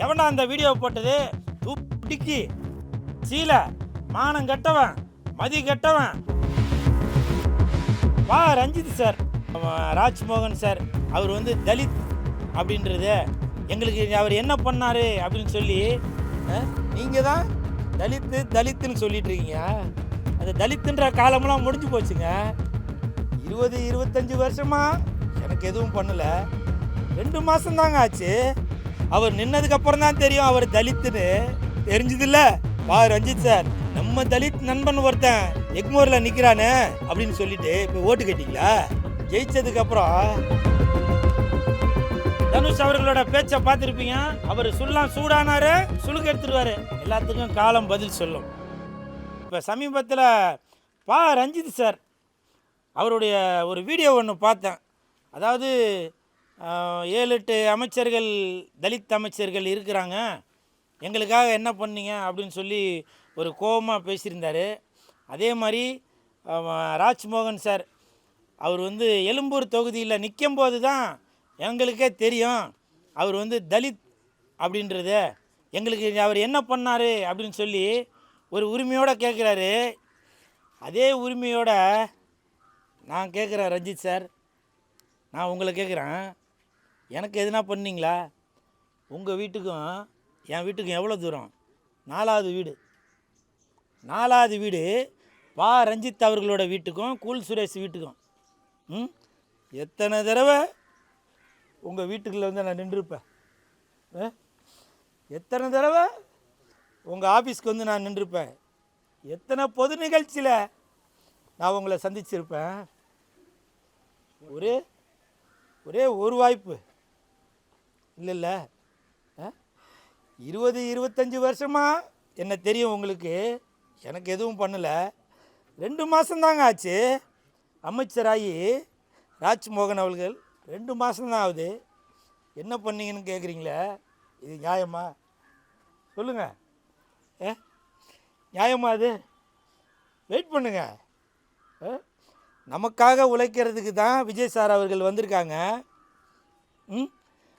எவனா அந்த வீடியோ போட்டது? தூக்கி சீல மானம் கெட்டவன், மதி கெட்டவன். ரஞ்சித் சார், ராஜ்மோகன் சார், அவர் வந்து தலித் அப்படின்றது எங்களுக்கு அவர் என்ன பண்ணார் அப்படின்னு சொல்லி நீங்கள் தான் தலித்துன்னு சொல்லிட்டு இருக்கீங்க. அந்த தலித்துன்ற காலமெல்லாம் முடிஞ்சு போச்சுங்க. 20-25 வருஷமா எனக்கு எதுவும் பண்ணல. 2 மாதம் தாங்க ஆச்சு. அவர் நின்னதுக்கப்புறம் தான் தெரியும் அவர் தலித்துன்னு. தெரிஞ்சதில்ல ரஞ்சித் சார், நம்ம தலித் நண்பன் ஒருத்தன் எக்மோரில் நிற்கிறானே அப்படின்னு சொல்லிட்டு இப்போ ஓட்டு கேட்டீங்களா? ஜெயிச்சதுக்கப்புறம் தனுஷ் அவர்களோட பேச்சை பார்த்துருப்பீங்க. அவர் சொல்லலாம் சூடானாரு, சுழுக்கு எடுத்துருவாரு. எல்லாத்துக்கும் காலம் பதில் சொல்லும். இப்போ சமீபத்தில் ரஞ்சித் சார் அவருடைய ஒரு வீடியோ ஒன்று பார்த்தேன். அதாவது 7-8 அமைச்சர்கள், தலித் அமைச்சர்கள் இருக்கிறாங்க, எங்களுக்காக என்ன பண்ணீங்க அப்படின்னு சொல்லி ஒரு கோபமாக பேசியிருந்தார். அதே மாதிரி ராஜ்மோகன் சார் அவர் வந்து எழும்பூர் தொகுதியில் நிற்கும்போது தான் எங்களுக்கே தெரியும் அவர் வந்து தலித் அப்படின்றது எங்களுக்கு அவர் என்ன பண்ணார் அப்படின்னு சொல்லி ஒரு உரிமையோடு கேட்குறாரு. அதே உரிமையோட நான் கேட்குறேன் ரஞ்சித் சார், நான் உங்களை கேட்குறேன், எனக்கு எதுனா பண்ணீங்களா? உங்கள் வீட்டுக்கும் என் வீட்டுக்கும் எவ்வளோ தூரம்? 4வது வீடு. 4வது வீடு ரஞ்சித் அவர்களோட வீட்டுக்கும் கூல் சுரேஷ் வீட்டுக்கும் எத்தனை தடவை உங்கள் வீட்டுக்குள்ளே வந்து நான் நின்றுருப்பேன். எத்தனை தடவை உங்கள் ஆஃபீஸ்க்கு வந்து நான் நின்றுருப்பேன். எத்தனை பொது நிகழ்ச்சியில் நான் உங்களை சந்திச்சிருப்பேன். ஒரே ஒரு வாய்ப்பு இல்லைல்ல. 20-25 வருஷமாக என்ன தெரியும் உங்களுக்கு. எனக்கு எதுவும் பண்ணலை. 2 மாதம்தாங்க ஆச்சு அமைச்சராகி ராஜ்மோகன் அவர்கள். 2 மாதம்தான் ஆகுது. என்ன பண்ணீங்கன்னு கேட்குறீங்களே, இது நியாயமா? சொல்லுங்கள், நியாயமா? அது வெயிட் பண்ணுங்க. நமக்காக உழைக்கிறதுக்கு தான் விஜய் சார் அவர்கள் வந்திருக்காங்க.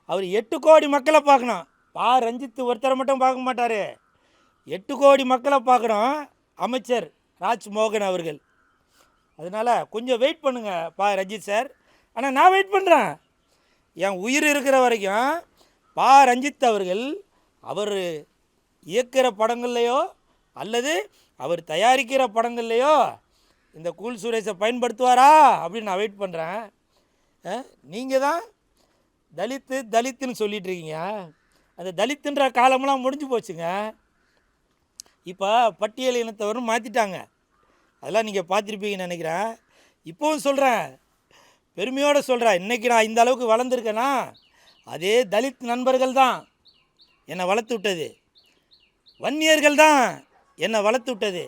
அவர் 8 கோடி மக்களை பார்க்கணும். ரஞ்சித் ஒருத்தரை மட்டும் பார்க்க மாட்டார். 8 கோடி மக்களை பார்க்கணும் அமைச்சர் ராஜ்மோகன் அவர்கள். அதனால் கொஞ்சம் வெயிட் பண்ணுங்கள் ரஞ்சித் சார். ஆனால் நான் வெயிட் பண்ணுறேன். என் உயிர் இருக்கிற வரைக்கும் ரஞ்சித் அவர்கள் அவர் இயக்கிற படங்கள்லையோ அல்லது அவர் தயாரிக்கிற படங்கள்லையோ இந்த கூல் சுரேஷை பயன்படுத்துவாரா அப்படின்னு நான் வெயிட் பண்ணுறேன். நீங்கள் தான் தலித்துன்னு சொல்லிட்டு இருக்கீங்க. அந்த தலித்துன்ற காலமெல்லாம் முடிஞ்சு போச்சுங்க. இப்போ பட்டியல் இனத்தவரும் மாற்றிட்டாங்க. அதெல்லாம் நீங்கள் பார்த்துருப்பீங்கன்னு நினைக்கிறேன். இப்போவும் சொல்கிறேன், பெருமையோடு சொல்கிறேன், இன்றைக்கி நான் இந்த அளவுக்கு வளர்ந்துருக்கேன்னா அதே தலித் நண்பர்கள் தான் என்னை வளர்த்து விட்டது. வன்னியர்கள் தான் என்னை வளர்த்து விட்டது.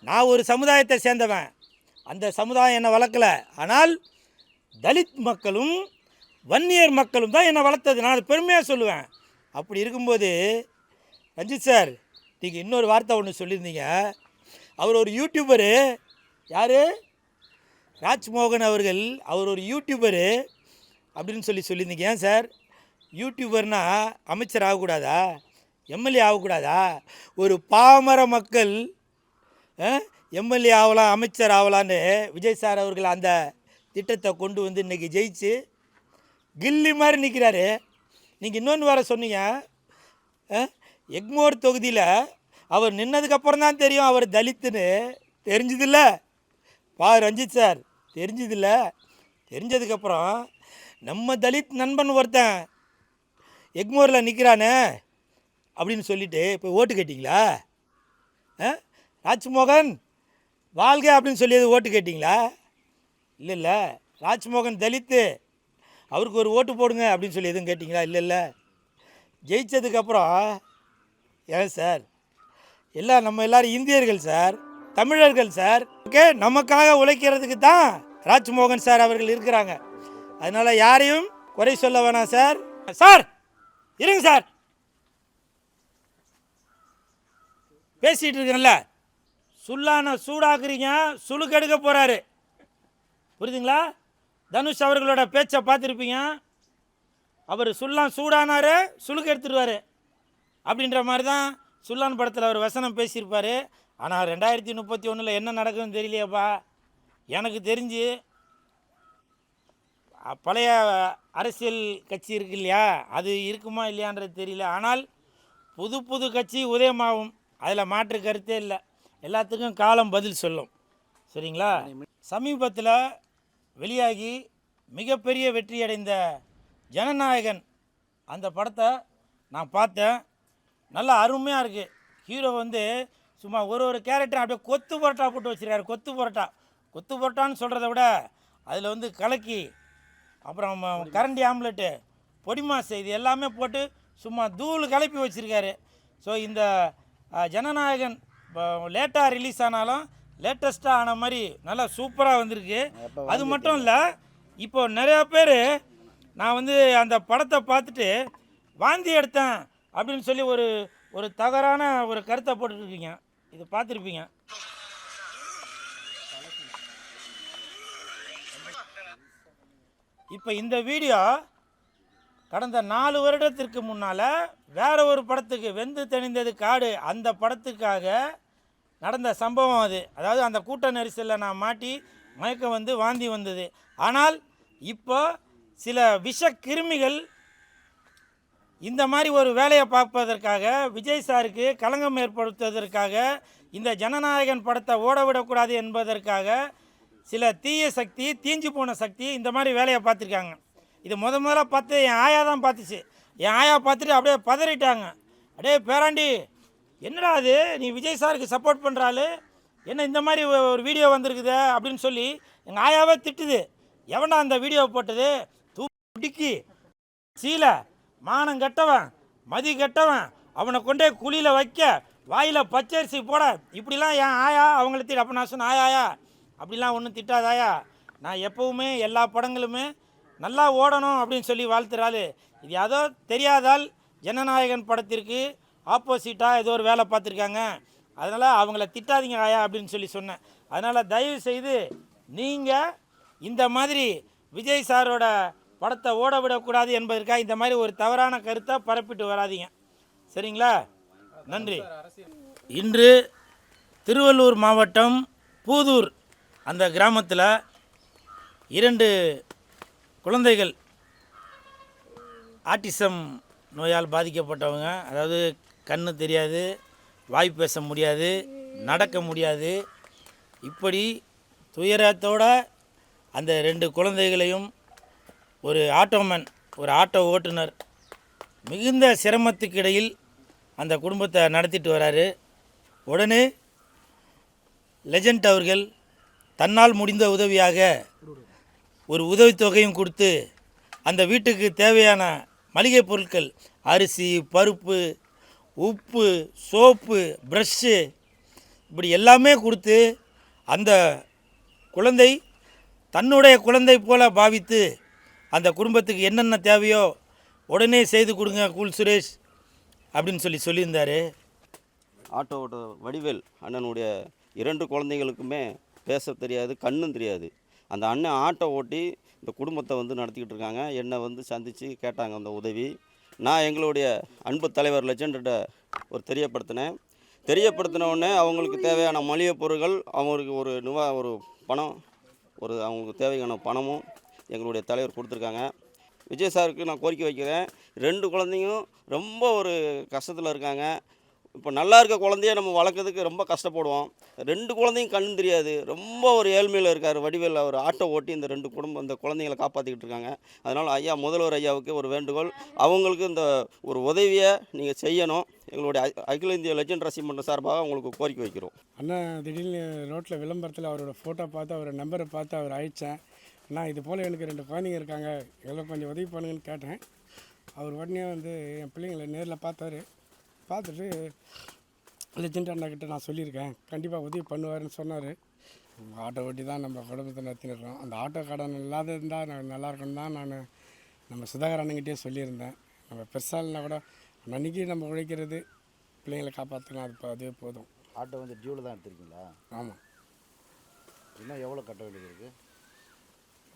நான் ஒரு சமுதாயத்தை சேர்ந்தவன், அந்த சமுதாயம் என்னை வளர்க்கலை. ஆனால் தலித் மக்களும் வன்னியர் மக்களும் தான் என்னை வளர்த்தது. நான் அது பெருமையாக சொல்லுவேன். அப்படி இருக்கும்போது ரஞ்சித் சார், நீங்கள் இன்னொரு வார்த்தை ஒன்று சொல்லியிருந்தீங்க. அவர் ஒரு யூடியூபரு. யார்? ராஜ்மோகன் அவர்கள். அவர் ஒரு யூடியூபரு அப்படின்னு சொல்லியிருந்தீங்க. ஏன் சார் யூடியூபர்னால் அமைச்சர் ஆகக்கூடாதா? எம்எல்ஏ ஆகக்கூடாதா? ஒரு பாமர மக்கள் எம்எல்ஏ ஆகலாம், அமைச்சர் ஆகலான்னு விஜய் சார் அவர்கள் அந்த திட்டத்தை கொண்டு வந்து இன்றைக்கி ஜெயிச்சு கில்லி மாதிரி நிற்கிறாரு. நீங்கள் இன்னொன்று வேறு சொன்னீங்க, எக்மோர் தொகுதியில் அவர் நின்னதுக்கப்புறம் தான் தெரியும் அவர் தலித்துன்னு. தெரிஞ்சதில்ல ரஞ்சித் சார், தெரிஞ்சதில்ல. தெரிஞ்சதுக்கப்புறம் நம்ம தலித் நண்பன் ஒருத்தன் எக்மோரில் நிற்கிறானே அப்படின்னு சொல்லிட்டு இப்போ ஓட்டு கேட்டிங்களா? ராஜ்மோகன் வாழ்க அப்படின்னு சொல்லி ஓட்டு கேட்டிங்களா? இல்லை. ராஜ்மோகன் தலித்து, அவருக்கு ஒரு ஓட்டு போடுங்க அப்படின்னு சொல்லி எதுவும் கேட்டிங்களா? இல்லை. ஜெயித்ததுக்கப்புறம் ஏன் சார், நம்ம எல்லோரும் இந்தியர்கள் சார், தமிழர்கள் சார். ஓகே, நமக்காக உழைக்கிறதுக்கு தான் ராஜ்மோகன் சார் அவர்கள் இருக்கிறாங்க. அதனால் யாரையும் குறை சொல்ல வேணாம் சார். சார் இருங்க சார், பேசிகிட்டு இருக்கேன்ல, சூடாக்குறீங்க, சுழுக்கு எடுக்க போகிறாரு. புரியுதுங்களா? தனுஷ் அவர்களோட பேச்சை பார்த்துருப்பீங்க. அவர் சூடானார், சுழுக்கு எடுத்துடுவார். அப்படின்ற மாதிரி தான் சுல்லான் படத்தில் ஒரு வசனம் பேசியிருப்பார். ஆனால் 2031 என்ன நடக்குதுன்னு தெரியலையாப்பா. எனக்கு தெரிஞ்சு பழைய அரசியல் கட்சி இருக்கு இல்லையா, அது இருக்குமா இல்லையான்றது தெரியல. ஆனால் புது புது கட்சி உதயமாகும், அதில் மாற்று கருத்தே இல்லை. எல்லாத்துக்கும் காலம் பதில் சொல்லும். சரிங்களா? சமீபத்தில் வெளியாகி மிகப்பெரிய வெற்றி அடைந்த ஜனநாயகன் அந்த படத்தை நான் பார்த்தேன். நல்லா அருமையாக இருக்குது. ஹீரோ வந்து சும்மா ஒரு கேரக்டர் அப்படியே கொத்து பரோட்டா போட்டு வச்சுருக்காரு. கொத்து பரோட்டான்னு சொல்கிறத விட அதில் வந்து கலக்கி, அப்புறம் கரண்டி ஆம்லெட்டு, பொடி மாசு, இது எல்லாமே போட்டு சும்மா தூள் கலப்பி வச்சுருக்காரு. ஸோ இந்த ஜனநாயகன் லேட்டாக ரிலீஸ் ஆனாலும் லேட்டஸ்ட்டாக ஆன மாதிரி நல்லா சூப்பராக வந்திருக்கு. அது மட்டும் இல்லை, இப்போ நிறையா பேர் நான் வந்து அந்த படத்தை பார்த்துட்டு வாந்தி எடுத்தேன் அப்படின்னு சொல்லி ஒரு தவறான ஒரு கருத்தை போட்டுருக்கீங்க. இது பார்த்துருப்பீங்க. இப்போ இந்த வீடியோ கடந்த 4 வருடத்திற்கு முன்னால் வேற ஒரு படத்துக்கு, வெந்து தணிந்தது காடு, அந்த படத்துக்காக நடந்த சம்பவம் அது. அதாவது அந்த கூட்ட நெரிசலில் நான் மாட்டி மயக்கம் வந்து வாந்தி வந்தது. ஆனால் இப்போ சில விஷ கிருமிகள் இந்த மாதிரி ஒரு வேலையை பார்ப்பதற்காக, விஜய் சாருக்கு களங்கம் ஏற்படுத்துவதற்காக, இந்த ஜனநாயகன் படத்தை ஓட விடக்கூடாது என்பதற்காக சில தீய சக்தி, தீஞ்சு போன சக்தி இந்த மாதிரி வேலையை பார்த்துருக்காங்க. இது முதல்ல பார்த்து என் ஆயா தான் பார்த்துச்சு. என் ஆயா பார்த்துட்டு அப்படியே பதறிட்டாங்க. அப்படியே பேராண்டி, என்னடா அது, நீ விஜய் சாருக்கு சப்போர்ட் பண்ணுறாள், என்ன இந்த மாதிரி ஒரு வீடியோ வந்திருக்குது அப்படின்னு சொல்லி எங்கள் ஆயாவே திட்டுது. எவன்டா அந்த வீடியோ போட்டது, தூக்கி சீலை, மானம் கெட்டவன், மதி கெட்டவன், அவனை கொண்டே குழியில் வைக்க, வாயில் பச்சரிசி போட, இப்படிலாம் என் ஆயா அவங்கள திட்டு. அப்போ நான் சொன்னேன், ஆயா அப்படிலாம் ஒன்றும் திட்டாதாயா, நான் எப்போவுமே எல்லா படங்களுமே நல்லா ஓடணும் அப்படின்னு சொல்லி வாழ்த்துறாள். இது ஏதோ தெரியாதால் ஜனநாயகன் படத்திற்கு ஆப்போசிட்டாக ஏதோ ஒரு வேலை பார்த்துருக்காங்க, அதனால் அவங்கள திட்டாதீங்க ஆயா அப்படின்னு சொல்லி சொன்னேன். அதனால் தயவு செய்து நீங்கள் இந்த மாதிரி விஜய் சாரோட படத்தை ஓட விடக்கூடாது என்பதற்காக இந்த மாதிரி ஒரு தவறான கருத்தை பரப்பிட்டு வராதிங்க. சரிங்களா? நன்றி. இன்று திருவள்ளூர் மாவட்டம் பூதூர் அந்த கிராமத்தில் 2 குழந்தைகள் ஆட்டிசம் நோயால் பாதிக்கப்பட்டவங்க, அதாவது கண்ணு தெரியாது, வாய் பேச முடியாது, நடக்க முடியாது, இப்படி துயரத்தோட அந்த 2 குழந்தைகளையும் ஒரு ஆட்டோமேன், ஒரு ஆட்டோ ஓட்டுநர் மிகுந்த சிரமத்துக்கு இடையில் அந்த குடும்பத்தை நடத்திட்டு வராரு. உடனே லெஜண்ட் அவர்கள் தன்னால் முடிந்த உதவியாக ஒரு உதவித்தொகையும் கொடுத்து அந்த வீட்டுக்கு தேவையான மளிகை பொருட்கள், அரிசி, பருப்பு, உப்பு, சோப்பு, ப்ரஷ்ஷு, இப்படி எல்லாமே கொடுத்து அந்த குழந்தை தன்னுடைய குழந்தை போல பாவித்து அந்த குடும்பத்துக்கு என்னென்ன தேவையோ உடனே செய்து கொடுங்க கூல் சுரேஷ் அப்படின்னு சொல்லியிருந்தார். ஆட்டோ ஓட்ட வடிவேல் அண்ணனுடைய 2 குழந்தைகளுக்குமே பேச தெரியாது, கண்ணும் தெரியாது. அந்த அண்ணன் ஆட்டோ ஓட்டி இந்த குடும்பத்தை வந்து நடத்திக்கிட்டு இருக்காங்க. என்னை வந்து சந்தித்து கேட்டாங்க அந்த உதவி. நான் எங்களுடைய அன்பு தலைவர் லெஜெண்ட்ட ஒரு தெரியப்படுத்தின உடனே அவங்களுக்கு தேவையான மளிகை பொருட்கள், அவங்களுக்கு ஒரு பணம், அவங்களுக்கு தேவையான பணமும் எங்களுடைய தலைவர் கொடுத்துருக்காங்க. விஜய் சாருக்கு நான் கோரிக்கை வைக்கிறேன். 2 குழந்தையும் ரொம்ப ஒரு கஷ்டத்தில் இருக்காங்க. இப்போ நல்லா இருக்க குழந்தைய நம்ம வளர்க்குறதுக்கு ரொம்ப கஷ்டப்படுவோம். 2 குழந்தையும் கண்ணு தெரியாது, ரொம்ப ஒரு ஏழ்மையில் இருக்கார் வடிவேல். அவர் ஆட்டோ ஓட்டி இந்த 2 இந்த குழந்தைங்களை காப்பாற்றிக்கிட்டு இருக்காங்க. அதனால் முதல்வர் ஐயாவுக்கு ஒரு வேண்டுகோள், அவங்களுக்கு இந்த ஒரு உதவியை நீங்கள் செய்யணும். எங்களுடைய அகில இந்திய லெஜண்ட் ரசிகர் மன்றம் சார்பாக உங்களுக்கு கோரிக்கை வைக்கிறோம். அண்ணன் திடீர்னு ரோட்டில் விளம்பரத்தில் அவரோட ஃபோட்டோ பார்த்து, அவரோட நம்பரை பார்த்து அவர் அழைச்சேன். அண்ணா இது போல் எனக்கு 2 குழந்தைங்க இருக்காங்க, எங்களுக்கு கொஞ்சம் உதவி பண்ணுங்கன்னு கேட்டேன். அவர் உடனே வந்து என் பிள்ளைங்களை நேரில் பார்த்துட்டு லெஜண்ட் அண்ணாக்கிட்ட நான் சொல்லியிருக்கேன், கண்டிப்பாக உதவி பண்ணுவாருன்னு சொன்னார். ஆட்டோ ஓட்டி தான் நம்ம குடும்பத்தை நடத்தினிருக்கோம். அந்த ஆட்டோ கடன் இல்லாத இருந்தால் நான் நல்லா இருக்குன்னு தான் நான் நம்ம சுதாகர் அண்ணங்கிட்டே சொல்லியிருந்தேன். நம்ம பெருசாக இல்லைனா கூட அன்றைக்கி நம்ம உழைக்கிறது பிள்ளைங்களை காப்பாற்றலாம், அதுவே போதும். ஆட்டோ வந்து டியூவில் தான் எடுத்துருக்கீங்களா? ஆமாம். இன்னும் எவ்வளோ கட்ட வேண்டியது இருக்குது?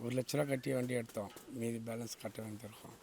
1 லட்ச ரூபா கட்டி வண்டி எடுத்தோம், மீதி பேலன்ஸ் கட்ட வேண்டியிருக்கோம்.